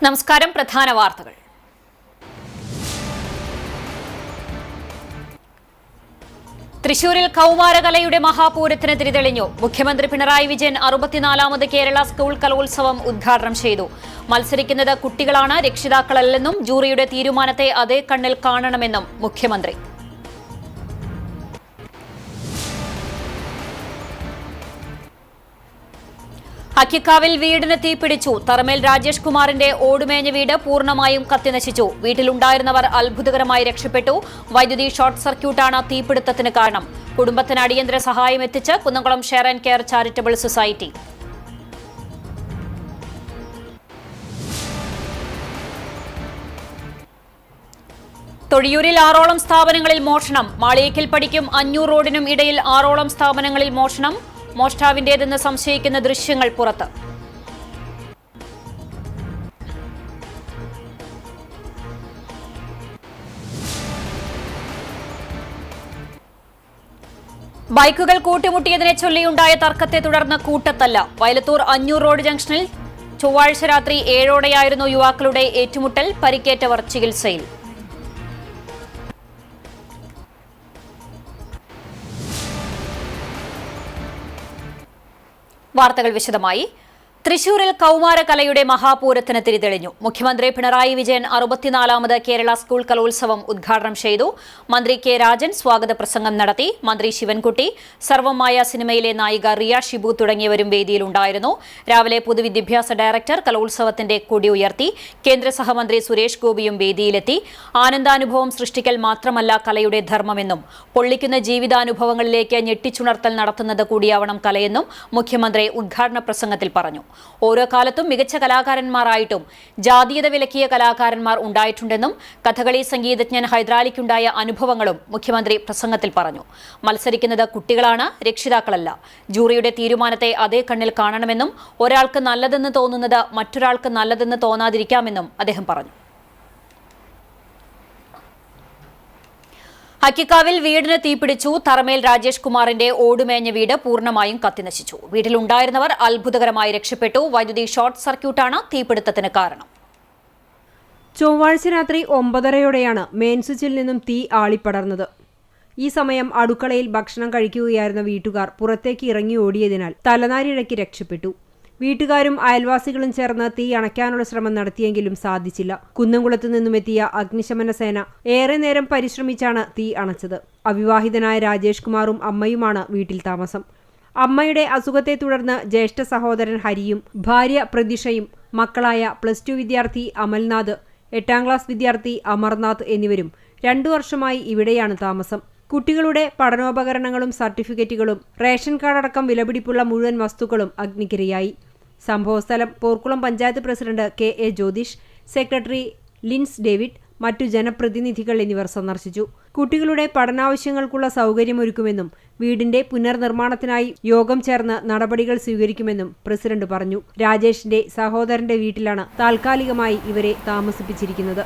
നമസ്കാരം. പ്രധാന വാർത്തകൾ. തൃശൂരിൽ കൗമാരകലയുടെ മഹാപൂരത്തിന് തിരിതെളിഞ്ഞു. മുഖ്യമന്ത്രി പിണറായി വിജയൻ 64ാമത് കേരള സ്കൂൾ കലോത്സവം ഉദ്ഘാടനം ചെയ്തു. മത്സരിക്കുന്നത് കുട്ടികളാണ്, രക്ഷിതാക്കളല്ലെന്നും ജൂറിയുടെ തീരുമാനത്തെ അതേ കണ്ണിൽ കാണണമെന്നും മുഖ്യമന്ത്രി. അക്കിക്കാവിൽ വീടിന് തീപിടിച്ചു. തറമേൽ രാജേഷ് കുമാറിന്റെ ഓടുമേഞ്ഞ വീട് പൂർണ്ണമായും കത്തിനശിച്ചു. വീട്ടിലുണ്ടായിരുന്നവർ അത്ഭുതകരമായി രക്ഷപ്പെട്ടു. വൈദ്യുതി ഷോർട്ട് സർക്യൂട്ടാണ് തീപിടുത്തത്തിന് കാരണം. കുടുംബത്തിന് അടിയന്തര സഹായം എത്തിച്ച് Kunnamkulam share and care charitable society. തൊഴിയൂരിൽ 6ഓളം സ്ഥാപനങ്ങളിൽ മോഷണം. മാളിയേക്കൽ പടിക്കും അഞ്ഞൂർ റോഡിനും ഇടയിൽ 6ഓളം സ്ഥാപനങ്ങളിൽ മോഷണം. മോഷ്ടാവിന്റേതെന്ന് സംശയിക്കുന്ന ദൃശ്യങ്ങൾ പുറത്ത്. ബൈക്കുകൾ കൂട്ടിമുട്ടിയതിനെ ചൊല്ലിയുണ്ടായ തർക്കത്തെ തുടർന്ന് കൂട്ടത്തല്ല. വയലത്തൂർ അഞ്ഞൂർ റോഡ് ജംഗ്ഷനിൽ ചൊവ്വാഴ്ച രാത്രി 7ഓടെയായിരുന്നു യുവാക്കളുടെ ഏറ്റുമുട്ടൽ. പരിക്കേറ്റവർ ചികിത്സയിൽ. വാർത്തകൾ വിശദമായി. തൃശൂരിൽ കൗമാരകലയുടെ മഹാപൂരത്തിന് തിരിതെളിഞ്ഞു. മുഖ്യമന്ത്രി പിണറായി വിജയൻ 64ാമത് കേരള സ്കൂൾ കലോത്സവം ഉദ്ഘാടനം ചെയ്തു. മന്ത്രി കെ രാജൻ സ്വാഗത പ്രസംഗം നടത്തി. മന്ത്രി ശിവൻകുട്ടി, സർവമായ സിനിമയിലെ നായിക റിയ ഷിബു തുടങ്ങിയവരും വേദിയിലുണ്ടായിരുന്നു. രാവിലെ പൊതുവിദ്യാഭ്യാസ ഡയറക്ടർ കലോത്സവത്തിന്റെ കൊടി ഉയർത്തി. കേന്ദ്ര സഹമന്ത്രി സുരേഷ് ഗോപിയും വേദിയിലെത്തി. ആനന്ദാനുഭവം സൃഷ്ടിക്കൽ മാത്രമല്ല കലയുടെ ധർമ്മമെന്നും പൊള്ളിക്കുന്ന ജീവിതാനുഭവങ്ങളിലേക്ക് ഞെട്ടിച്ചുണർത്തൽ നടത്തുന്നത് കൂടിയാവണം കലയെന്നും മുഖ്യമന്ത്രി ഉദ്ഘാടന പ്രസംഗത്തിൽ പറഞ്ഞു. ഓരോ കാലത്തും മികച്ച കലാകാരന്മാരായിട്ടും ജാതീയത വിലക്കിയ കലാകാരന്മാർ ഉണ്ടായിട്ടുണ്ടെന്നും കഥകളി സംഗീതജ്ഞൻ ഹൈദരാലിക്കുണ്ടായ അനുഭവങ്ങളും മുഖ്യമന്ത്രി പ്രസംഗത്തിൽ പറഞ്ഞു. മത്സരിക്കുന്നത് കുട്ടികളാണ്, രക്ഷിതാക്കളല്ല. ജൂറിയുടെ തീരുമാനത്തെ അതേ കണ്ണിൽ കാണണമെന്നും ഒരാൾക്ക് നല്ലതെന്ന് തോന്നുന്നത് മറ്റൊരാൾക്ക് നല്ലതെന്ന് തോന്നാതിരിക്കാമെന്നും അദ്ദേഹം പറഞ്ഞു. അക്കിക്കാവിൽ വീടിന് തീപിടിച്ചു. തറമേൽ രാജേഷ് കുമാറിന്റെ ഓടുമേഞ്ഞ വീട് പൂർണ്ണമായും കത്തിനശിച്ചു. വീട്ടിലുണ്ടായിരുന്നവർ അത്ഭുതകരമായി രക്ഷപ്പെട്ടു. വൈദ്യുതി ഷോർട്ട് സർക്യൂട്ടാണ് തീപിടുത്തത്തിന് കാരണം. ചൊവ്വാഴ്ച രാത്രി 9:30യോടെയാണ് മെയിൻ സ്വിച്ചിൽ നിന്നും തീ ആളിപ്പടർന്നത്. ഈ സമയം അടുക്കളയിൽ ഭക്ഷണം കഴിക്കുകയായിരുന്ന വീട്ടുകാർ പുറത്തേക്ക് ഇറങ്ങി ഓടിയതിനാൽ തലനാരിഴയ്ക്ക് രക്ഷപ്പെട്ടു. വീട്ടുകാരും അയൽവാസികളും ചേർന്ന് തീ അണയ്ക്കാനുള്ള ശ്രമം നടത്തിയെങ്കിലും സാധിച്ചില്ല. കുന്നംകുളത്തു നിന്നുമെത്തിയ അഗ്നിശമന സേന ഏറെ നേരം പരിശ്രമിച്ചാണ് തീ അണച്ചത്. അവിവാഹിതനായ രാജേഷ് കുമാറും അമ്മയുമാണ് വീട്ടിൽ താമസം. അമ്മയുടെ അസുഖത്തെ തുടർന്ന് ജ്യേഷ്ഠ സഹോദരൻ ഹരിയും ഭാര്യ പ്രതീഷയും മക്കളായ +2 വിദ്യാർത്ഥി അമൽനാഥ്, 8ാം ക്ലാസ് വിദ്യാർത്ഥി അമർനാഥ് എന്നിവരും 2 വർഷമായി ഇവിടെയാണ് താമസം. കുട്ടികളുടെ പഠനോപകരണങ്ങളും സർട്ടിഫിക്കറ്റുകളും റേഷൻ കാർഡ് അടക്കം വിലപിടിപ്പുള്ള മുഴുവൻ വസ്തുക്കളും അഗ്നിക്കിരയായി. സംഭവസ്ഥലം Porkulam panchayat president KA Jyothish, secretary Lins David, മറ്റു ജനപ്രതിനിധികൾ എന്നിവർ സന്ദർശിച്ചു. കുട്ടികളുടെ പഠനാവശ്യങ്ങൾക്കുള്ള സൗകര്യമൊരുക്കുമെന്നും വീടിന്റെ പുനർനിർമ്മാണത്തിനായി യോഗം ചേർന്ന് നടപടികൾ സ്വീകരിക്കുമെന്നും പ്രസിഡന്റ് പറഞ്ഞു. രാജേഷിന്റെ സഹോദരന്റെ വീട്ടിലാണ് താൽക്കാലികമായി ഇവരെ താമസിപ്പിച്ചിരിക്കുന്നത്.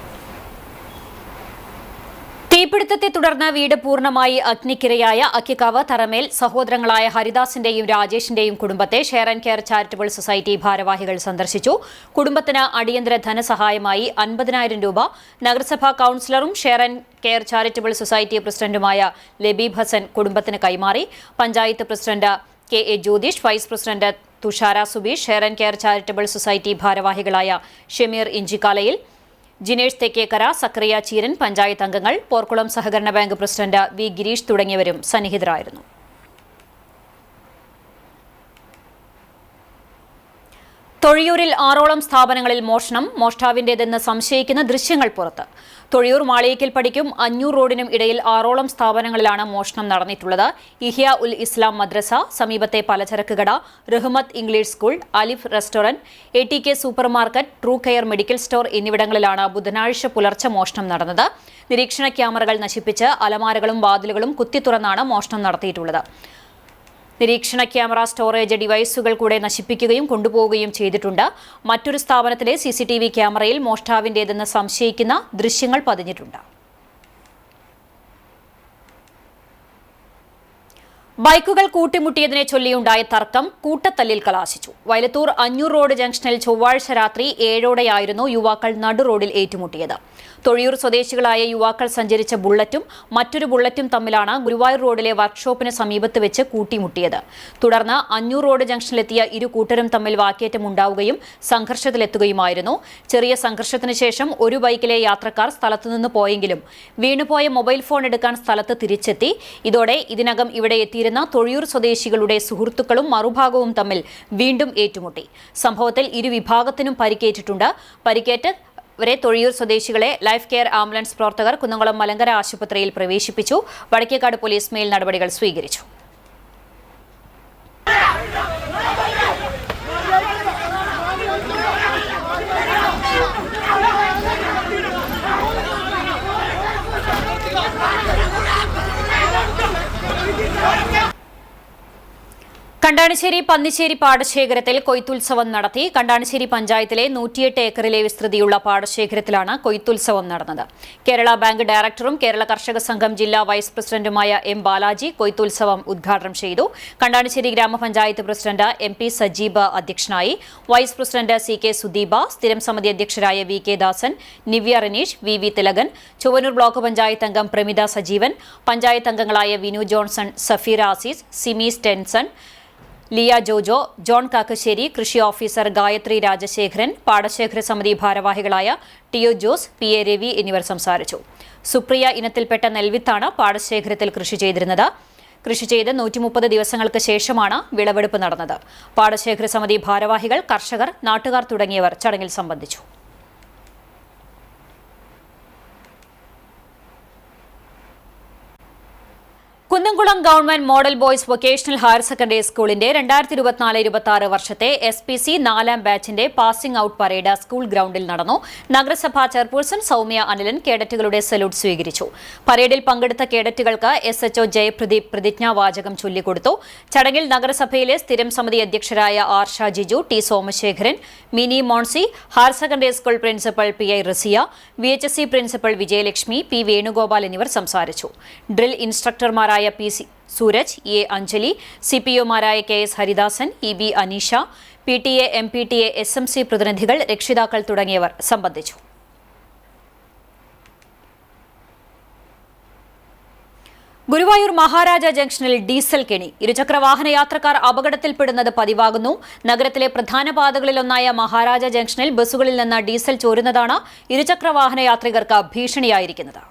തീപിടുത്തത്തെ തുടർന്ന് വീട് പൂർണ്ണമായി അഗ്നിക്കിരയായ അക്കിക്കാവ് തറമേൽ സഹോദരങ്ങളായ ഹരിദാസിന്റെയും രാജേഷിന്റെയും കുടുംബത്തെ share and care charitable society ഭാരവാഹികൾ സന്ദർശിച്ചു. കുടുംബത്തിന് അടിയന്തര ധനസഹായമായി 50,000 രൂപ നഗരസഭാ കൌൺസിലറും share and care charitable society പ്രസിഡന്റുമായ ലബീബ് ഹസൻ കുടുംബത്തിന് കൈമാറി. Panchayat president KA Jyothish, vice president Thushara Subeesh, share and care charitable society ഭാരവാഹികളായ ഷമീർ ഇഞ്ചിക്കാലയിൽ, ജിനേഷ് തെക്കേക്കര, സക്രിയ ചീരൻ, പഞ്ചായത്ത് അംഗങ്ങൾ, പോർക്കുളം സഹകരണ ബാങ്ക് പ്രസിഡന്റ് V ഗിരീഷ് തുടങ്ങിയവരും സന്നിഹിതരായിരുന്നു. തൊഴിയൂരിൽ 6ഓളം സ്ഥാപനങ്ങളിൽ മോഷണം. മോഷ്ടാവിന്റേതെന്ന് സംശയിക്കുന്ന ദൃശ്യങ്ങൾ പുറത്ത്. തൊഴിയൂർ മാളിയേക്കൽ പടിക്കും അഞ്ഞൂർ റോഡിനും ഇടയിൽ 6ഓളം സ്ഥാപനങ്ങളിലാണ് മോഷണം നടന്നിട്ടുള്ളത്. ഇഹ്യ ഉൽ ഇസ്ലാം മദ്രസ, സമീപത്തെ പലചരക്ക് കട, റഹ്മത്ത് ഇംഗ്ലീഷ് സ്കൂൾ, അലിഫ് restaurant, ATK super market, true care medical store എന്നിവിടങ്ങളിലാണ് ബുധനാഴ്ച പുലർച്ചെ മോഷണം നടന്നത്. നിരീക്ഷണ ക്യാമറകൾ നശിപ്പിച്ച് അലമാരകളും വാതിലുകളും കുത്തിത്തുറന്നാണ് മോഷണം നടത്തിയിട്ടുള്ളത്. നിരീക്ഷണ ക്യാമറ സ്റ്റോറേജ് ഡിവൈസുകൾ കൂടെ നശിപ്പിക്കുകയും കൊണ്ടുപോവുകയും ചെയ്തിട്ടുണ്ട്. മറ്റൊരു സ്ഥാപനത്തിലെ CCTV ക്യാമറയിൽ മോഷ്ടാവിന്റേതെന്ന് സംശയിക്കുന്ന ദൃശ്യങ്ങൾ പതിഞ്ഞിട്ടുണ്ട്. ബൈക്കുകൾ കൂട്ടിമുട്ടിയതിനെ ചൊല്ലിയുണ്ടായ തർക്കം കൂട്ടത്തല്ലിൽ കലാശിച്ചു. വയലത്തൂർ അഞ്ഞൂർ റോഡ് ജംഗ്ഷനിൽ ചൊവ്വാഴ്ച രാത്രി 7:00 യുവാക്കൾ നടുറോഡിൽ ഏറ്റുമുട്ടിയത്. തൊഴിയൂർ സ്വദേശികളായ യുവാക്കൾ സഞ്ചരിച്ച ബുള്ളറ്റും മറ്റൊരു ബുള്ളറ്റും തമ്മിലാണ് ഗുരുവായൂർ റോഡിലെ വർക്ക്ഷോപ്പിന് സമീപത്ത് വെച്ച് കൂട്ടിമുട്ടിയത്. തുടർന്ന് അഞ്ഞൂർ റോഡ് ജംഗ്ഷനിലെത്തിയ ഇരു കൂട്ടരും തമ്മിൽ വാക്കേറ്റമുണ്ടാവുകയും സംഘർഷത്തിലെത്തുകയുമായിരുന്നു. ചെറിയ സംഘർഷത്തിന് ശേഷം ഒരു ബൈക്കിലെ യാത്രക്കാർ സ്ഥലത്തുനിന്ന് പോയെങ്കിലും വീണുപോയ മൊബൈൽ ഫോൺ എടുക്കാൻ സ്ഥലത്ത് തിരിച്ചെത്തി. ഇതോടെ ഇതിനകം ഇവിടെ എത്തിയിരുന്ന തൊഴിയൂർ സ്വദേശികളുടെ സുഹൃത്തുക്കളും മറുഭാഗവും തമ്മിൽ വീണ്ടും ഏറ്റുമുട്ടി. സംഭവത്തിൽ ഇരുവിഭാഗത്തിനും പരിക്കേറ്റിട്ടുണ്ട്. പരിക്കേറ്റവരെ തൊഴിയൂർ സ്വദേശികളെ ലൈഫ് കെയർ ആംബുലൻസ് പ്രവർത്തകർ കുന്നംകുളം മലങ്കര ആശുപത്രിയിൽ പ്രവേശിപ്പിച്ചു. വടക്കേക്കാട് പോലീസ് മേൽ നടപടികൾ സ്വീകരിച്ചു. കണ്ടാണിശ്ശേരി പന്നിശ്ശേരി പാടശേഖരത്തിൽ കൊയ്ത്തുത്സവം നടത്തി. കണ്ടാണിശ്ശേരി പഞ്ചായത്തിലെ 108 ഏക്കറിലെ വിസ്തൃതിയുള്ള പാടശേഖരത്തിലാണ് കൊയ്ത്തുത്സവം നടന്നത്. കേരള ബാങ്ക് ഡയറക്ടറും കേരള കർഷക സംഘം ജില്ലാ വൈസ് പ്രസിഡന്റുമായ എം ബാലാജി കൊയ്ത്തുത്സവം ഉദ്ഘാടനം ചെയ്തു. കണ്ടാണിശ്ശേരി ഗ്രാമപഞ്ചായത്ത് പ്രസിഡന്റ് MP സജീബ് അധ്യക്ഷനായി. വൈസ് പ്രസിഡന്റ് CK സുദീപ, സ്ഥിരം സമിതി അധ്യക്ഷരായ VK Dasan, Nivya Raneesh, VV Thilakan, Chowwannur block panchayat അംഗം പ്രമിത സജീവൻ, പഞ്ചായത്ത് അംഗങ്ങളായ വിനു ജോൺസൺ, സഫീർ ആസീസ്, സിമി സ്റ്റെൻസൺ, ലിയ ജോജോ, ജോൺ കാക്കശ്ശേരി, കൃഷി ഓഫീസർ ഗായത്രി രാജശേഖരൻ, പാടശേഖര സമിതി ഭാരവാഹികളായ ടിഒ ജോസ്, PA രവി എന്നിവർ സംസാരിച്ചു. സുപ്രിയ ഇനത്തിൽപ്പെട്ട നെൽവിത്താണ് പാടശേഖരത്തിൽ കൃഷി ചെയ്തിരുന്നത്. കൃഷി ചെയ്ത് 130 ദിവസങ്ങൾക്ക് ശേഷമാണ് വിളവെടുപ്പ് നടന്നത്. പാടശേഖര സമിതി ഭാരവാഹികൾ, കർഷകർ, നാട്ടുകാർ തുടങ്ങിയവർ ചടങ്ങിൽ സംബന്ധിച്ചു. Kunnamkulam government model boys vocational higher secondary സ്കൂളിന്റെ 2024-26 വർഷത്തെ SPC 4ാം ബാച്ചിന്റെ പാസിംഗ് ഔട്ട് പരേഡ് സ്കൂൾ ഗ്രൗണ്ടിൽ നടന്നു. നഗരസഭാ ചെയർപേഴ്സൺ സൗമ്യ അനിലൻ കേഡറ്റുകളുടെ സല്യൂട്ട് സ്വീകരിച്ചു. പരേഡിൽ പങ്കെടുത്ത കേഡറ്റുകൾക്ക് SHO ജയപ്രദീപ് പ്രതിജ്ഞാവാചകം ചൊല്ലിക്കൊടുത്തു. ചടങ്ങിൽ നഗരസഭയിലെ സ്ഥിരം സമിതി അധ്യക്ഷരായ R Shajiju, T Somasekharan, Mini Moncy, higher secondary school principal PI Raziya, VHSC principal Vijayalakshmi, P Venugopal എന്നിവർ സംസാരിച്ചു. ഡ്രിൽ ഇൻസ്ട്രക്ടർമാരായ PC സൂരജ്, A അഞ്ജലി, CPOമാരായ KS Haridasan, EB Aneesha, PTA, MPTA, SMC പ്രതിനിധികൾ, രക്ഷിതാക്കൾ തുടങ്ങിയവർ സംബന്ധിച്ചു. ഗുരുവായൂർ മഹാരാജ ജംഗ്ഷനിൽ ഡീസൽ കെണി. ഇരുചക്രവാഹന യാത്രക്കാർ അപകടത്തിൽപ്പെടുന്നത് പതിവാകുന്നു. നഗരത്തിലെ പ്രധാന പാതകളിലൊന്നായ മഹാരാജ ജംഗ്ഷനിൽ ബസ്സുകളിൽ നിന്ന് ഡീസൽ ചോരുന്നതാണ് ഇരുചക്രവാഹന യാത്രികർക്ക് ഭീഷണിയായിരിക്കുന്നത്.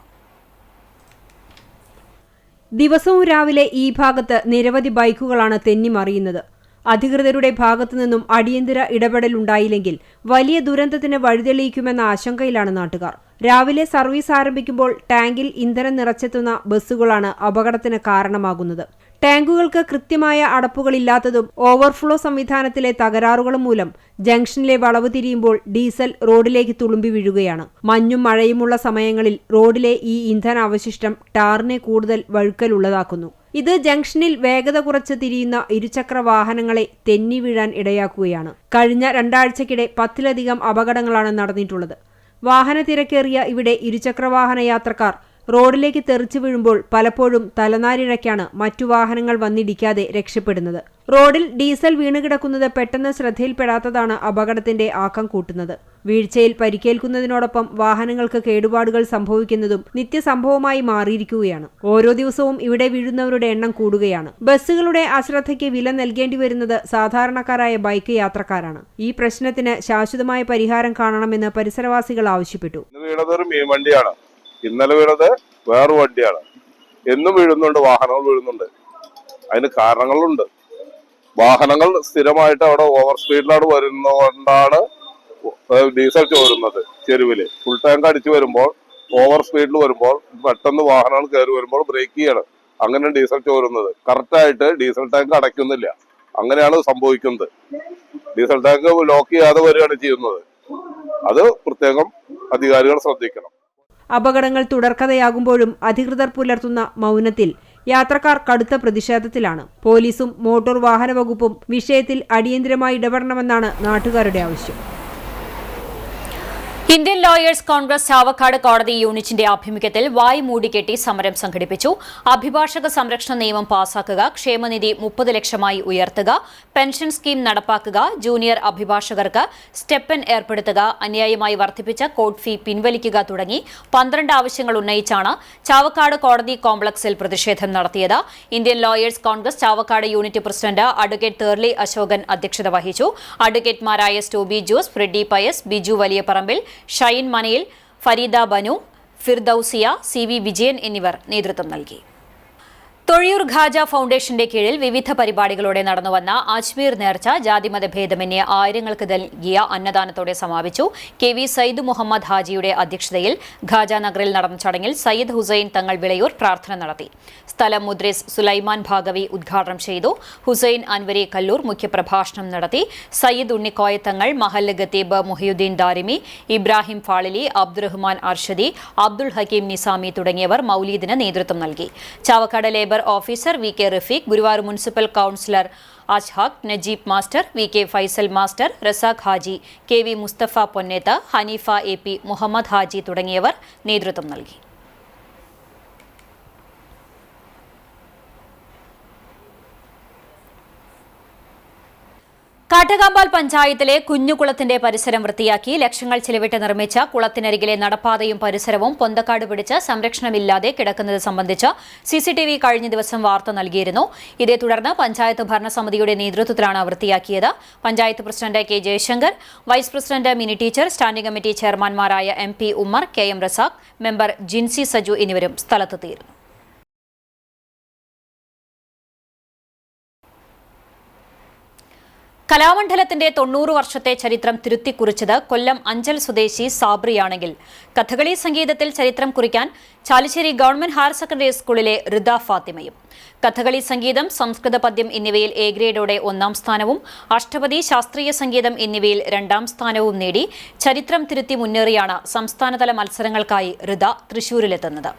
ദിവസവും രാവിലെ ഈ ഭാഗത്ത് നിരവധി ബൈക്കുകളാണ് തെന്നിമറിയുന്നത്. അധികൃതരുടെ ഭാഗത്തുനിന്നും അടിയന്തര ഇടപെടലുണ്ടായില്ലെങ്കിൽ വലിയ ദുരന്തത്തിന് വഴിതെളിയിക്കുമെന്ന ആശങ്കയിലാണ് നാട്ടുകാർ. രാവിലെ സർവീസ് ആരംഭിക്കുമ്പോൾ ടാങ്കിൽ ഇന്ധനം നിറച്ചെത്തുന്ന ബസ്സുകളാണ് അപകടത്തിന് കാരണമാകുന്നത്. ടാങ്കുകൾക്ക് കൃത്യമായ അടപ്പുകളില്ലാത്തതും ഓവർഫ്ലോ സംവിധാനത്തിലെ തകരാറുകളും മൂലം ജംഗ്ഷനിലെ വളവ് തിരിയുമ്പോൾ ഡീസൽ റോഡിലേക്ക് തുളുമ്പി വീഴുകയാണ്. മഞ്ഞും മഴയുമുള്ള സമയങ്ങളിൽ റോഡിലെ ഈ ഇന്ധന അവശിഷ്ടം ടാറിനെ കൂടുതൽ വഴുക്കലുള്ളതാക്കുന്നു. ഇത് ജംഗ്ഷനിൽ വേഗത കുറച്ച് തിരിയുന്ന ഇരുചക്ര വാഹനങ്ങളെ തെന്നി വീഴാൻ ഇടയാക്കുകയാണ്. കഴിഞ്ഞ 2 ആഴ്ചക്കിടെ 10-ലധികം അപകടങ്ങളാണ് നടന്നിട്ടുള്ളത്. വാഹന തിരക്കേറിയ ഇവിടെ ഇരുചക്രവാഹന യാത്രക്കാർ റോഡിലേക്ക് തെറിച്ചു വീഴുമ്പോൾ പലപ്പോഴും തലനാരിഴയ്ക്കാണ് മറ്റു വാഹനങ്ങൾ വന്നിടിക്കാതെ രക്ഷപ്പെടുന്നത്. റോഡിൽ ഡീസൽ വീണുകിടക്കുന്നത് പെട്ടെന്ന് ശ്രദ്ധയിൽപ്പെടാത്തതാണ് അപകടത്തിന്റെ ആക്കം കൂട്ടുന്നത്. വീഴ്ചയിൽ പരിക്കേൽക്കുന്നതിനോടൊപ്പം വാഹനങ്ങൾക്ക് കേടുപാടുകൾ സംഭവിക്കുന്നതും നിത്യസംഭവമായി മാറിയിരിക്കുകയാണ്. ഓരോ ദിവസവും ഇവിടെ വീഴുന്നവരുടെ എണ്ണം കൂടുകയാണ്. ബസ്സുകളുടെ അശ്രദ്ധയ്ക്ക് വില നൽകേണ്ടി വരുന്നത് സാധാരണക്കാരായ ബൈക്ക് യാത്രക്കാരാണ്. ഈ പ്രശ്നത്തിന് ശാശ്വതമായ പരിഹാരം കാണണമെന്ന് പരിസരവാസികൾ ആവശ്യപ്പെട്ടു. ഇന്നലെ വീണത് വേറൊരു വണ്ടിയാണ്. എന്നും വീഴുന്നുണ്ട്, വാഹനങ്ങൾ വീഴുന്നുണ്ട്. അതിന് കാരണങ്ങളുണ്ട്. വാഹനങ്ങൾ സ്ഥിരമായിട്ട് അവിടെ ഓവർ സ്പീഡിലാണ് വരുന്നതുകൊണ്ടാണ് ഡീസൽ ചോരുന്നത്. ചെരുവില് ഫുൾ ടാങ്ക് അടിച്ചു വരുമ്പോൾ, ഓവർ സ്പീഡിൽ വരുമ്പോൾ, പെട്ടെന്ന് വാഹനങ്ങൾ കയറി വരുമ്പോൾ ബ്രേക്ക് ചെയ്യണം. അങ്ങനെ ഡീസൽ ചോരുന്നത്. കറക്റ്റായിട്ട് ഡീസൽ ടാങ്ക് അടയ്ക്കുന്നില്ല. അങ്ങനെയാണ് സംഭവിക്കുന്നത്. ഡീസൽ ടാങ്ക് ലോക്ക് ചെയ്യാതെ വരികയാണ് ചെയ്യുന്നത്. അത് പ്രത്യേകം അധികാരികൾ ശ്രദ്ധിക്കണം. അപകടങ്ങൾ തുടർക്കഥയാകുമ്പോഴും അധികൃതർ പുലർത്തുന്ന മൗനത്തിൽ യാത്രക്കാർ കടുത്ത പ്രതിഷേധത്തിലാണ്. പോലീസും മോട്ടോർ വാഹന വകുപ്പും വിഷയത്തിൽ അടിയന്തരമായി ഇടപെടണമെന്നാണ് നാട്ടുകാരുടെ ആവശ്യം. ഇന്ത്യൻ ലോയേഴ്സ് കോൺഗ്രസ് ചാവക്കാട് കോടതി യൂണിറ്റിന്റെ ആഭിമുഖ്യത്തിൽ വായ് മൂടിക്കെട്ടി സമരം സംഘടിപ്പിച്ചു. അഭിഭാഷക സംരക്ഷണ നിയമം പാസാക്കുക, ക്ഷേമനിധി 30 ലക്ഷമായി ഉയർത്തുക, പെൻഷൻ സ്കീം നടപ്പാക്കുക, ജൂനിയർ അഭിഭാഷകർക്ക് സ്റ്റെപ്പൻ ഏർപ്പെടുത്തുക, അന്യായമായി വർദ്ധിപ്പിച്ച കോർട്ട് ഫീ പിൻവലിക്കുക തുടങ്ങി 12 ആവശ്യങ്ങൾ ഉന്നയിച്ചാണ് ചാവക്കാട് കോടതി കോംപ്ലക്സിൽ പ്രതിഷേധം നടത്തിയത്. Indian Lawyers Congress Chavakkad unit president advocate Therly Asokan അധ്യക്ഷത വഹിച്ചു. അഡ്വക്കേറ്റുമാരായ സ്റ്റോബി ജോസ്, ഫ്രെഡി പയസ്, ബിജു വലിയപറമ്പിൽ, ഷൈൻ മനയിൽ, ഫരീദ ബനു, ഫിർദൌസിയ, സി വി വിജയൻ എന്നിവർ നേതൃത്വം നൽകി. തൊഴിയൂർ ഖാജ ഫൗണ്ടേഷന്റെ കീഴിൽ വിവിധ പരിപാടികളോടെ നടന്നുവന്ന അജ്മീർ നേർച്ച ജാതിമത ഭേദമന്യേ ആയിരങ്ങൾക്ക് നൽകിയ അന്നദാനത്തോടെ സമാപിച്ചു. കെ വി സയ്യിദ് മുഹമ്മദ് ഹാജിയുടെ അധ്യക്ഷതയിൽ ഖാജ നഗറിൽ നടന്ന ചടങ്ങിൽ സയ്യിദ് ഹുസൈൻ തങ്ങൾ വിളയൂർ പ്രാർത്ഥന നടത്തി. സ്ഥലം മുദ്രിസ് സുലൈമാൻ ഭാഗവി ഉദ്ഘാടനം ചെയ്തു. ഹുസൈൻ അൻവരി കല്ലൂർ മുഖ്യപ്രഭാഷണം നടത്തി. സയ്യിദ് ഉണ്ണിക്കോയ തങ്ങൾ, മഹല്ല് ഖത്തീബ് മുഹിയുദ്ദീൻ ദാരിമി, ഇബ്രാഹിം ഫാളിലി, അബ്ദുറഹ്മാൻ അർഷദി, അബ്ദുൾ ഹക്കീം നിസാമി തുടങ്ങിയവർ മൗലീദിന് നേതൃത്വം നൽകി. Chavakkad labour officer V K Rafeeq, Guruvayur municipal councillor Ashhaq, Najeeb master, V K Faisal master, Razak Haji, K V Musthafa Ponneth, Haneefa A P, Muhammed Haji തുടങ്ങിയവർ നേതൃത്വം നൽകി. കാട്ടകാമ്പാൽ പഞ്ചായത്തിലെ കുഞ്ഞുകുളത്തിന്റെ പരിസരം വൃത്തിയാക്കി. ലക്ഷങ്ങൾ ചിലവിട്ട് നിർമ്മിച്ച കുളത്തിനരികിലെ നടപ്പാതയും പരിസരവും പൊന്തക്കാട് പിടിച്ച് സംരക്ഷണമില്ലാതെ കിടക്കുന്നത് സംബന്ധിച്ച് CCTV കഴിഞ്ഞ ദിവസം വാർത്ത നൽകിയിരുന്നു. ഇതേ തുടർന്ന് പഞ്ചായത്ത് ഭരണസമിതിയുടെ നേതൃത്വത്തിലാണ് വൃത്തിയാക്കിയത്. Panchayat president K Jayasankar, vice president Mini teacher, standing committee ചെയർമാൻമാരായ MP Ummer, KM Razak, member Jincy Saju എന്നിവരും സ്ഥലത്തെത്തിയിരുന്നു. കലാമണ്ഡലത്തിന്റെ 90 വർഷത്തെ ചരിത്രം തിരുത്തിക്കുറിച്ചത് കൊല്ലം അഞ്ചൽ സ്വദേശി സാബ്രിയാണെങ്കിൽ കഥകളി സംഗീതത്തിൽ ചരിത്രം കുറിക്കാൻ ചാലിശ്ശേരി ഗവൺമെന്റ് ഹയർ സെക്കൻഡറി സ്കൂളിലെ റിദ ഫാത്തിമയും. കഥകളി സംഗീതം, സംസ്കൃത പദ്യം എന്നിവയിൽ A ഗ്രേഡോടെ 1ാം സ്ഥാനവും അഷ്ടപതി, ശാസ്ത്രീയ സംഗീതം എന്നിവയിൽ 2ാം സ്ഥാനവും നേടി ചരിത്രം തിരുത്തി മുന്നേറിയാണ് സംസ്ഥാനതല മത്സരങ്ങൾക്കായി റിദ തൃശൂരിലെത്തുന്നത്.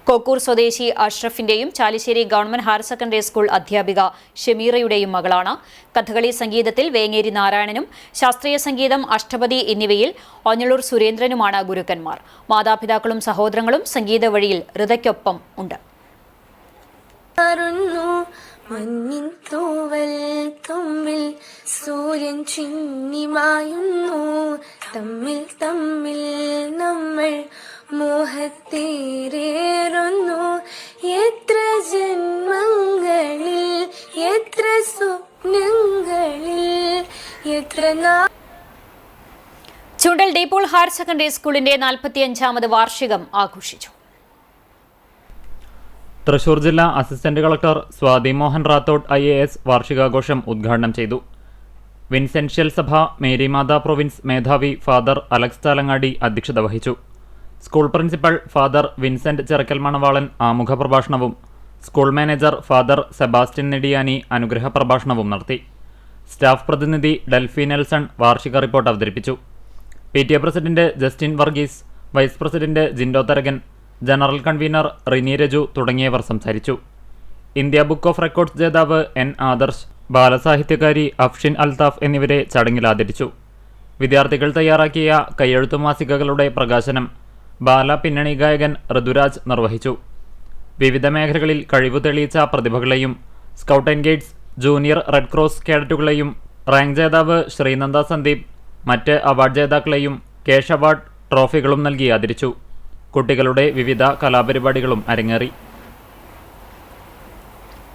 കോക്കൂർ സ്വദേശി അഷ്റഫിന്റെയും Chalissery government higher secondary school അധ്യാപിക ഷമീറയുടെയും മകളാണ്. കഥകളി സംഗീതത്തിൽ വേങ്ങേരി നാരായണനും, ശാസ്ത്രീയ സംഗീതം, അഷ്ടപതി എന്നിവയിൽ ഒഞ്ഞളൂർ സുരേന്ദ്രനുമാണ് ഗുരുക്കന്മാർ. മാതാപിതാക്കളും സഹോദരങ്ങളും സംഗീത വഴിയിൽ റിതയ്ക്കൊപ്പം ഉണ്ട്. മഞ്ഞിൻ തൂവൽ തുമ്പിൽ സൂര്യൻ ചിന്നിമായുന്നു, തമ്മിൽ തമ്മിൽ നമ്മൾ മോഹത്തേറേറുന്നു. എത്ര ജന്മങ്ങളിൽ, എത്ര സ്വപ്നങ്ങളിൽ, എത്ര ചുണ്ടൽ ഡീപോൾ ഹയർ സെക്കൻഡറി സ്കൂളിന്റെ 45ാമത് വാർഷികം ആഘോഷിച്ചു. തൃശൂർ ജില്ലാ assistant collector Swathi Mohan Rathod IAS വാർഷികാഘോഷം ഉദ്ഘാടനം ചെയ്തു. വിൻസെൻഷ്യൽ സഭ മേരിമാത പ്രൊവിൻസ് മേധാവി ഫാദർ അലക്സ് താലങ്ങാടി അധ്യക്ഷത വഹിച്ചു. School principal father Vincent Cherakkal Manavalan ആമുഖ പ്രഭാഷണവും school manager father Sebastian Nediyani അനുഗ്രഹ പ്രഭാഷണവും നടത്തി. സ്റ്റാഫ് പ്രതിനിധി ഡെൽഫി നെൽസൺ വാർഷിക റിപ്പോർട്ട് അവതരിപ്പിച്ചു. PTA president Justin Varghese, vice president Jindo Tharakan, general convener Rini Reju തുടങ്ങിയവർ സംസാരിച്ചു. ഇന്ത്യ ബുക്ക് ഓഫ് റെക്കോർഡ്സ് ജേതാവ് N ആദർശ്, ബാലസാഹിത്യകാരി അഫ്ഷിൻ അൽതാഫ് എന്നിവരെ ചടങ്ങിൽ ആദരിച്ചു. വിദ്യാർത്ഥികൾ തയ്യാറാക്കിയ കയ്യെഴുത്തു മാസികകളുടെ പ്രകാശനം ബാല പിന്നണി ഗായകൻ ഋതുരാജ് നിർവഹിച്ചു. വിവിധ മേഖലകളിൽ കഴിവ് തെളിയിച്ച പ്രതിഭകളെയും scout and guides, junior red cross കേഡറ്റുകളെയും റാങ്ക് ജേതാവ് ശ്രീനന്ദ സന്ദീപ്, മറ്റ് അവാർഡ് ജേതാക്കളെയും കേഷ് അവാർഡ് ട്രോഫികളും നൽകി ആദരിച്ചു. കുട്ടികളുടെ വിവിധ കലാപരിപാടികളും അരങ്ങേറി.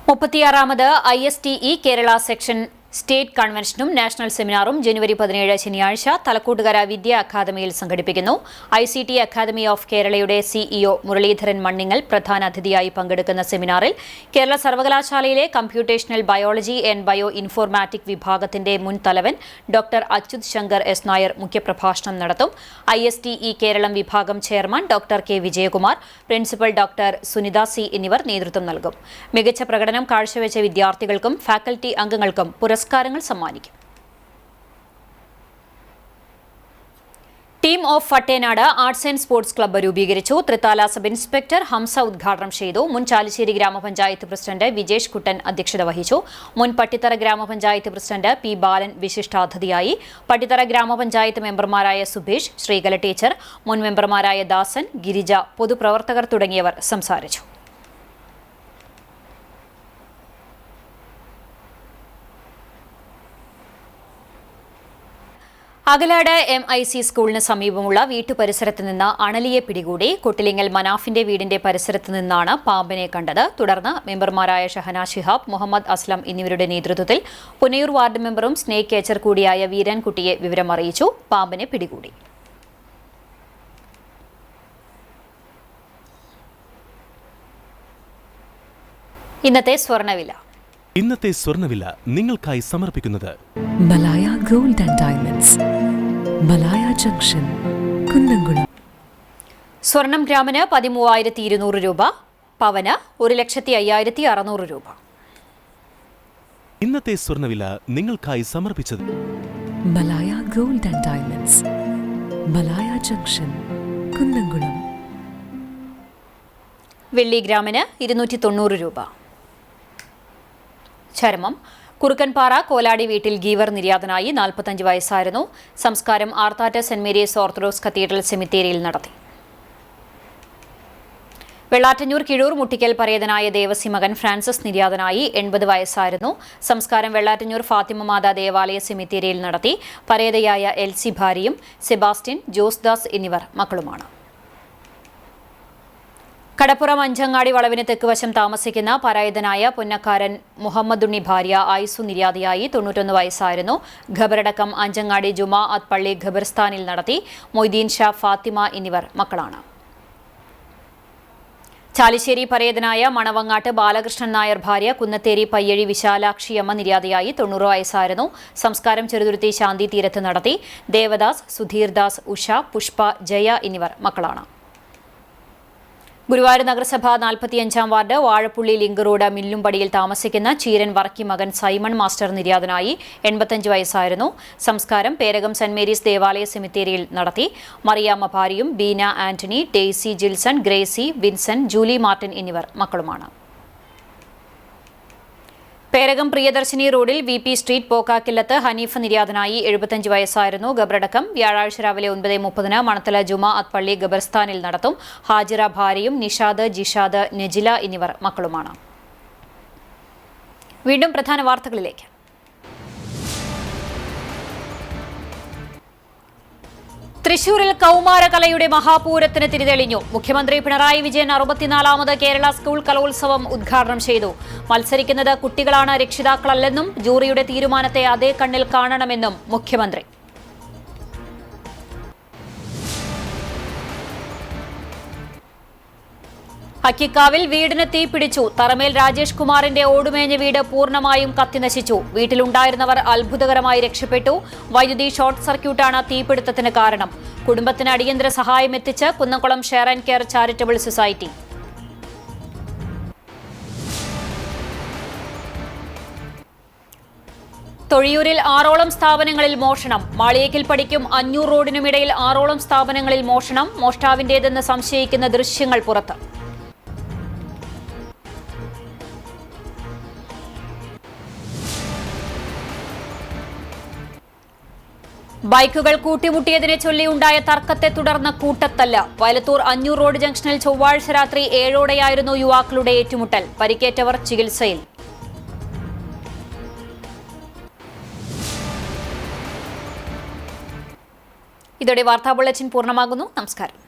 36ാമത് ISTE കേരള സെക്ഷൻ സ്റ്റേറ്റ് കൺവെൻഷനും നാഷണൽ സെമിനാറും ജനുവരി 17 ശനിയാഴ്ച തലക്കൂട്ടുകര വിദ്യാ അക്കാദമിയിൽ സംഘടിപ്പിക്കുന്നു. ICT അക്കാദമി ഓഫ് കേരളയുടെ CEO മുരളീധരൻ മണ്ണിങ്ങൽ പ്രധാന അതിഥിയായി പങ്കെടുക്കുന്ന സെമിനാറിൽ കേരള സർവകലാശാലയിലെ computational biology and bioinformatic വിഭാഗത്തിന്റെ മുൻ തലവൻ ഡോക്ടർ അച്യുത് ശങ്കർ S നായർ മുഖ്യപ്രഭാഷണം നടത്തും. ISTE കേരളം വിഭാഗം chairman doctor K Vijayakumar, principal doctor Sunitha C എന്നിവർ നേതൃത്വം നൽകും. മികച്ച പ്രകടനം കാഴ്ചവെച്ച വിദ്യാർത്ഥികൾക്കും ഫാക്കൽറ്റി അംഗങ്ങൾക്കും പുരസ്കാരങ്ങൾ സമ്മാനിക്കും. Team of Fattenad arts and sports club രൂപീകരിച്ചു. തൃത്താല സബ് ഇൻസ്പെക്ടർ ഹംസ ഉദ്ഘാടനം ചെയ്തു. മുൻ ചാലിശ്ശേരി ഗ്രാമപഞ്ചായത്ത് പ്രസിഡന്റ് വിജേഷ് കുട്ടൻ അധ്യക്ഷത വഹിച്ചു. മുൻ പട്ടിത്തറ ഗ്രാമപഞ്ചായത്ത് പ്രസിഡന്റ് പി ബാലൻ വിശിഷ്ടാതിഥിയായി. പട്ടിത്തറ ഗ്രാമപഞ്ചായത്ത് മെമ്പർമാരായ സുബേഷ്, ശ്രീകല ടീച്ചർ, മുൻ മെമ്പർമാരായ ദാസൻ, ഗിരിജ, പൊതുപ്രവർത്തകർ തുടങ്ങിയവർ സംസാരിച്ചു. അകലാട് MIC സ്കൂളിന് സമീപമുള്ള വീട്ടുപരിസരത്ത് നിന്ന് അണലിയെ പിടികൂടി. കൊട്ടിലിങ്ങൽ മനാഫിന്റെ വീടിന്റെ പരിസരത്ത് നിന്നാണ് പാമ്പിനെ കണ്ടത്. തുടർന്ന് മെമ്പർമാരായ ഷഹന ശിഹാബ്, മുഹമ്മദ് അസ്ലം എന്നിവരുടെ നേതൃത്വത്തിൽ പുനയൂർ വാർഡ് മെമ്പറും സ്നേക് കേച്ചർ കൂടിയായ വീരൻകുട്ടിയെ വിവരം അറിയിച്ചു. പാമ്പിനെ പിടികൂടി. ഇന്നത്തെ സ്വർണ്ണവില നിങ്ങൾക്കായി സമർപ്പിക്കുന്നത് Malaya gold and diamonds, Malaya junction, Kunnamkulam. സ്വർണം ഗ്രാമിന് 13,200 രൂപ, പവന് 1,05,600 രൂപ. ഇന്നത്തെ സ്വർണ്ണവില നിങ്ങൾക്കായി സമർപ്പിച്ചത് Malaya gold and diamonds, Malaya junction, Kunnamkulam. വെള്ളി ഗ്രാമിന് 290 രൂപ. ചരമം കുറുക്കൻപാറ കോലാടി വീട്ടിൽ ഗീവർ നിര്യാതനായി. 45 വയസ്സായിരുന്നു. സംസ്കാരം Arthat saint Mary's orthodox cathedral സെമിത്തേരിയിൽ നടത്തി. വെള്ളാറ്റഞ്ഞൂർ കിഴൂർ മുട്ടിക്കൽ പരേതനായ ദേവസി മകൻ ഫ്രാൻസിസ് നിര്യാതനായി. 80 വയസ്സായിരുന്നു. സംസ്കാരം വെള്ളാറ്റഞ്ഞൂർ ഫാത്തിമ മാതാ ദേവാലയ സെമിത്തേരിയിൽ നടത്തി. പരേതയായ LC ഭാര്യയും സെബാസ്റ്റ്യൻ, ജോസ്ദാസ് എന്നിവർ മക്കളുമാണ്. കടപ്പുറം അഞ്ചങ്ങാടി വളവിന് തെക്കുവശം താമസിക്കുന്ന പരായതനായ പൊന്നക്കാരൻ മുഹമ്മദുണ്ണി ഭാര്യ ആയിസു നിര്യാതയായി. 91 വയസ്സായിരുന്നു. ഖബറടക്കം അഞ്ചങ്ങാടി ജുമാഅത്ത് പള്ളി ഖബർസ്ഥാനിൽ നടത്തി. മൊയ്തീൻ ഷാ, ഫാത്തിമ എന്നിവർ മക്കളാണ്. ചാലിശ്ശേരി പരേതനായ മണവങ്ങാട്ട് ബാലകൃഷ്ണൻ നായർ ഭാര്യ കുന്നത്തേരി പയ്യഴി വിശാലാക്ഷിയമ്മ നിര്യാതയായി. 90 വയസ്സായിരുന്നു. സംസ്കാരം ചെറുതുരുത്തി ശാന്തി തീരത്ത് നടത്തി. ദേവദാസ്, സുധീർദാസ്, ഉഷ, പുഷ്പ, ജയ എന്നിവർ മക്കളാണ്. ഗുരുവായൂർ നഗരസഭ 45-ാം വാർഡ് വാഴപ്പുള്ളി ലിങ്ക് റോഡ് മില്ലുംപടിയിൽ താമസിക്കുന്ന ചീരൻ വർക്കി മകൻ സൈമൺ മാസ്റ്റർ നിര്യാതനായി. 85 വയസ്സായിരുന്നു. സംസ്കാരം പേരകം സെന്റ് മേരീസ് ദേവാലയ സെമിത്തേരിയിൽ നടത്തി. മറിയാമ്മ ഭാര്യയും Beena Antony, Daisy Jilson, Gracy, Vincent, Julie Martin എന്നിവർ മക്കളുമാണ്. പേരകം പ്രിയദർശിനി റോഡിൽ VP സ്ട്രീറ്റ് പോക്കാക്കില്ലത്ത് ഹനീഫ് നിര്യാതനായി. 75 വയസ്സായിരുന്നു. ഖബറടക്കം വ്യാഴാഴ്ച രാവിലെ 9:30 മണത്തല ജുമാഅത്ത് പള്ളി ഖബർസ്ഥാനിൽ നടത്തും. ഹാജിറ ഭാര്യയും നിഷാദ്, ജിഷാദ്, നജില എന്നിവർ മക്കളുമാണ്. വീണ്ടും പ്രധാന വാർത്തകളിലേക്ക്. തൃശൂരിൽ കൗമാരകലയുടെ മഹാപൂരത്തിന് തിരിതെളിഞ്ഞു. മുഖ്യമന്ത്രി പിണറായി വിജയൻ 64ാമത് കേരള സ്കൂൾ കലോത്സവം ഉദ്ഘാടനം ചെയ്തു. മത്സരിക്കുന്നത് കുട്ടികളാണ്, രക്ഷിതാക്കളല്ലെന്നും ജൂറിയുടെ തീരുമാനത്തെ അതേ കണ്ണിൽ കാണണമെന്നും മുഖ്യമന്ത്രി. അക്കിക്കാവിൽ വീടിന് തീപിടിച്ചു. തറമേൽ രാജേഷ് കുമാറിന്റെ ഓടുമേഞ്ഞ വീട് പൂർണ്ണമായും കത്തിനശിച്ചു. വീട്ടിലുണ്ടായിരുന്നവർ അത്ഭുതകരമായി രക്ഷപ്പെട്ടു. വൈദ്യുതി ഷോർട്ട് സർക്യൂട്ടാണ് തീപിടുത്തത്തിന് കാരണം. കുടുംബത്തിന് അടിയന്തര സഹായം എത്തിച്ച് Kunnamkulam share and care charitable society. തൊഴിയൂരിൽ 6ഓളം സ്ഥാപനങ്ങളിൽ മോഷണം. മാളിയേക്കിൽ പടിക്കും 500 റോഡിനുമിടയിൽ 6ഓളം സ്ഥാപനങ്ങളിൽ മോഷണം. മോഷ്ടാവിന്റേതെന്ന് സംശയിക്കുന്ന ദൃശ്യങ്ങൾ പുറത്ത്. ബൈക്കുകൾ കൂട്ടിമുട്ടിയതിനെ ചൊല്ലിയുണ്ടായ തർക്കത്തെ തുടർന്ന് കൂട്ടത്തല്ല്. വയലത്തൂർ 500 റോഡ് ജംഗ്ഷനിൽ ചൊവ്വാഴ്ച രാത്രി 7ഓടെയായിരുന്നു യുവാക്കളുടെ ഏറ്റുമുട്ടൽ. പരിക്കേറ്റവർ ചികിത്സയിൽ. ഇതോടെ വാർത്താ ബുള്ളറ്റിൻ പൂർണ്ണമാകുന്നു. നമസ്കാരം.